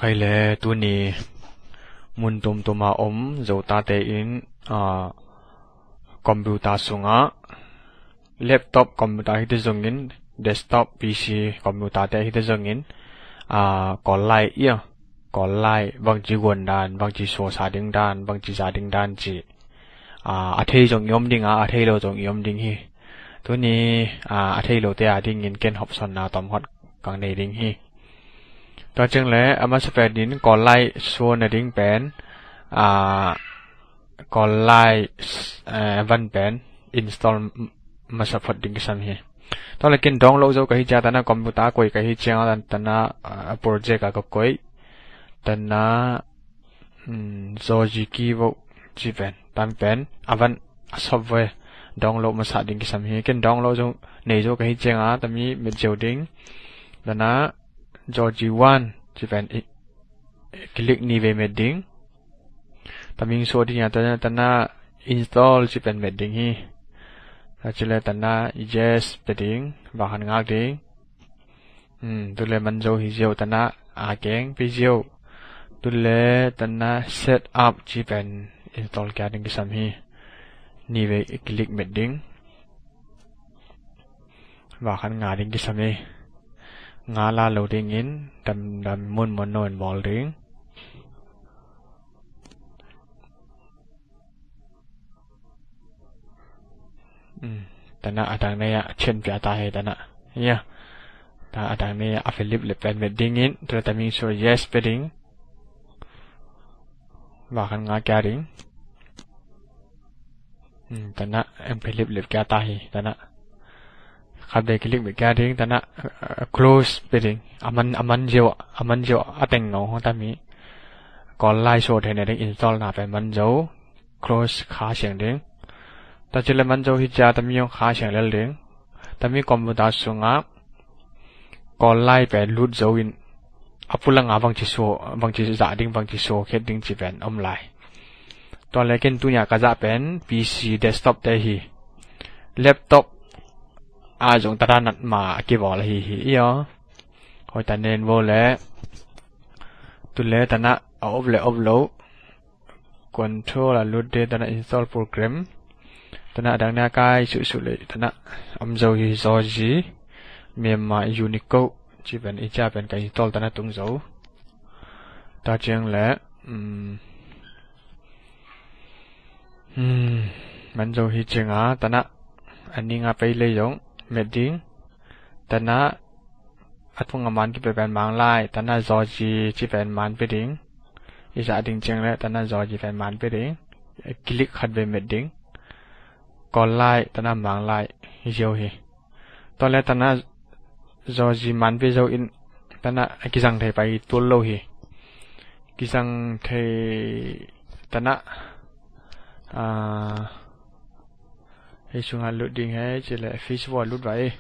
hay là tu ni muốn tôm mà dầu ta để in computer sunga laptop computer hita zongin desktop PC computer te hita zongin còn lại ia còn lại bằng chỉ nguồn đàn bằng chỉ số xa đinh đàn bằng chỉ giá đinh đàn chỉ thấy giống nhóm đinh thấy lo giống nhóm đinh hi tu ni thấy lo te đinh in ken học son tóm hot càng này đinh hi đó chừng lẽ mà sẽ phải đến còn lại số này đinh pen còn lại văn pen install mà sẽ phát đinh cái hi đó là cái download dấu cái cha tana computer coi cái cha tana project cái coi tana do gì kia vô chỉ pen tam pen avan software download mà sát đinh cái hi cái download dấu này dấu cái cha tami mình chiều đinh tana do G1 chỉ pen click ni về medding tami số đi nhà tana install chỉ pen medding hi chỉ là tana yes bedding và hành ngạc đing tôi lấy mình dấu hiểu tana keng video tôi lấy tana set up chỉ pen install cái đing cái sam hi ni về click medding và hành ngạc đing cái sam hi ngã la loading in đầm muốn nổi ball đing tana adang này chen pia ta hay tana ya ta adang này Philip le pen wedding in to ta min so yes wedding và khăn ngã kia đing tana em Philip le kia ta hay tana khắp đây click về kia đing tana close wedding aman jiu ateng ngau ta mi còn lại số thế này đing install na phải man dấu close khá xiang đing ta chỉ là mình dấu hít ra tami yung khá xiang lên đing tami computer sunga còn lại phải load dấu in apulang vang chỉ giả đing vang chỉ số hết đing chỉ pen lại toàn lấy cái tu nhà cả giả pen PC desktop đây hi laptop dùng ta nặn mà kia bỏ là hi yo hồi ta nên vô lẽ tu lẽ ta na offload control là load data na install program tana đang na cái sự lệ tana dấu hi do gì miền mà Unicode chỉ cần ít ra bên cái install tana tung dấu ta chẳng lẽ mình dấu hi chừng tana anh đi ngã phải lấy giống medding tana phong aman cái bên mang lại tana do gì chỉ bên man bên đỉnh ít ra đỉnh chừng lẽ tana do gì bên man bên đỉnh click hạt bên medding còn lại tana mang lại dấu hi to lẽ tana do gì man về dấu in tana cái rằng thầy phải tuôn lâu hi cái rằng thầy tana hay xuống hàng loading hay chỉ là Facebook load vậy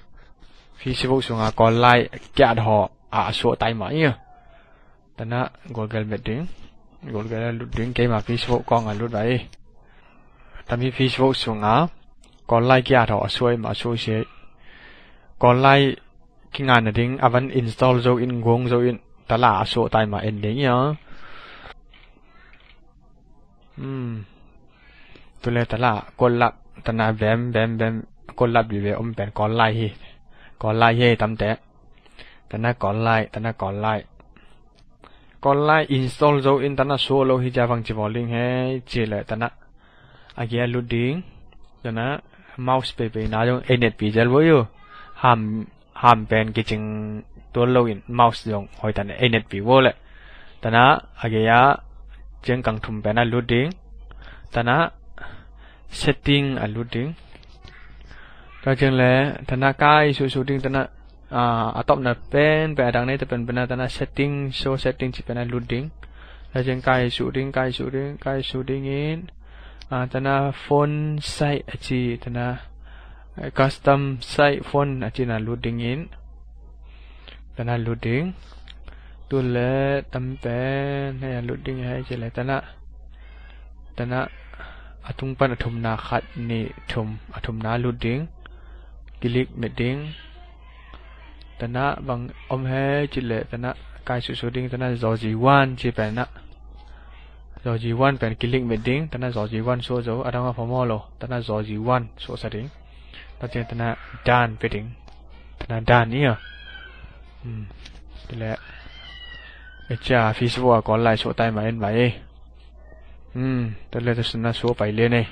Facebook xuống hàng còn lại cả họ số tay máy nhá tana Google meeting Google loading cái mà Facebook con load vậy tami Facebook xuống còn lại kia họ xuôi mà xuôi sẽ còn lại cái ngàn này đinh avan install dấu in gong dấu in ta là số tay mà in đấy nhá tôi lấy ta là con lắp ta na vem con lắp bị về pen còn lại hi tầm té ta na còn lại install dấu in ta na số lâu hi ra vang chỉ vào link hay chỉ lại ta na kia loading ta na mouse pe na giống NSP zel với yo ham pen cái chừngตัวlâu in mouse giống hồi ta na NSP vô lại ta na kia chừng càng thùng pen na loading ta na setting loading cho chừng lẽ ta na cái số đing ta na top na pen pe đằng này ta pen ta na setting show setting chỉ pen na loading cho chừng cái số đing in ta na phone size chỉ ta na custom size phone chỉ na loading in ta na loading tu lẽ tâm pen hay loading hay chỉ lẽ ta na atung pan athum na khat ni athum na loading click medding tana bang he chỉ lệ tana cái số đinh ta là do gì one chỉ phải nè do gì one phải cái link về đinh ta là do gì one số dấu ở đâu mà formal lo ta là do gì one số sao đinh ta chỉ ta là done về đinh ta là done nhá thế là cha Facebook còn lại số tay mà em vậy thế là ta xin số phải lên này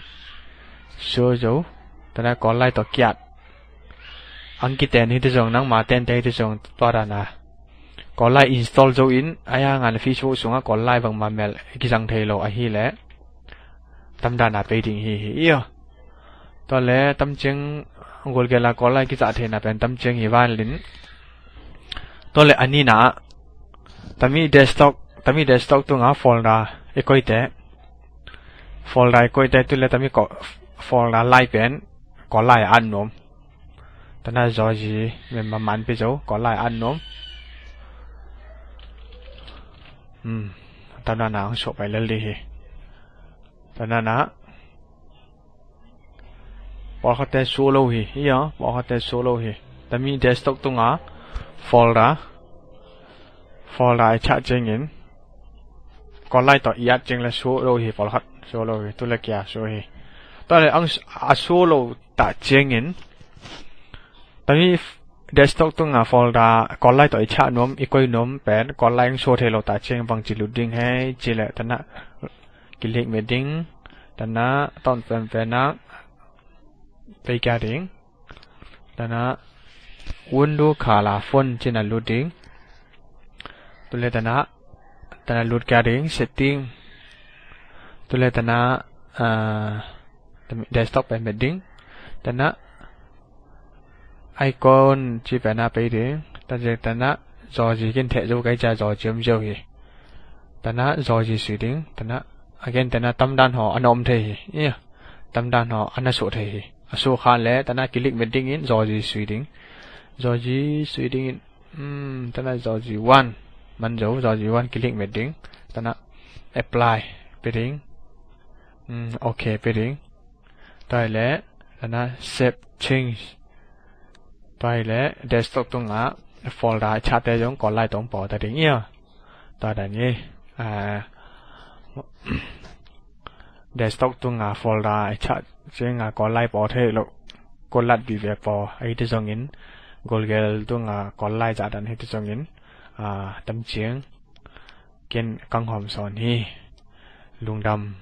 số dấu ta là còn lại tổ kiệt anh kia tên thì tôi dùng năng mà tên đây tôi dùng toa đàn à còn lại install dấu in ai à ngàn Facebook xuống còn lại bằng mà mail cái rằng thầy lộ ai hi lẽ tâm đàn à bây tình hi yêu to lẽ tâm chứng gọi cái là còn lại cái giá thầy là bên tâm chứng hi van lính to lẽ anh nè tami desktop tu ngã folder cái coi thế folder coi thế tu lẽ tami có folder lại bên còn lại ăn nôm ta nói do gì mình mà mạnh bây giờ còn lại ăn nôm ta nói nào số phải lên đi ta nói nào bỏ cái tên solo hi hiểu bỏ cái tên solo hi ta mi desktop tu ngã folder chat chừng in còn lại tao yết chừng là solo hi bỏ hết solo hi tu là kia solo hi ta là ang solo ta chừng inตอนนี้ desktop ตรงfolder ก่อนไล่ต่อชาโน้มอีกคนโน้มเป็นก่อนไล่โชว์เทโลตาเชงบางจิลุดดิ้งให้จิเลตันนะกิเลกเมดิ้งตันนะตอนเป็นนะไปแก่ดิ้งตันนะวินโดว์ขาลาฟอนจินะลุดดิ้งตัวเลตันนะลุดแก่ดิ้ง setting ตัวเลตันนะdesktop เป็นเมดิ้งตันนะicon chỉ phải là bây giờ ta chỉ ta nã do gì cái thể dấu cái cha do chấm dấu gì ta nã do gì suy tính ta nã again ta nã tâm đan họ anh om thế nhá tâm đan họ anh số thế số khan lẽ ta nã click mình tính in do gì suy tính ta nã do gì one mình dấu do gì one click mình tính ta nã apply bây tính ok bây tính tại lẽ ta nã save change tại lẽ desktop tung á folder chat để giống còn lại tổng bỏ tại đỉnh nhá tại đây nhé desktop tung á folder chat trên á còn lại bỏ thế lộ còn lại bị việc bỏ ấy thì giống in Google tung á còn lại giả đàn hết thì giống in tâm chiến kiên căng hòm sòn hi lung đầm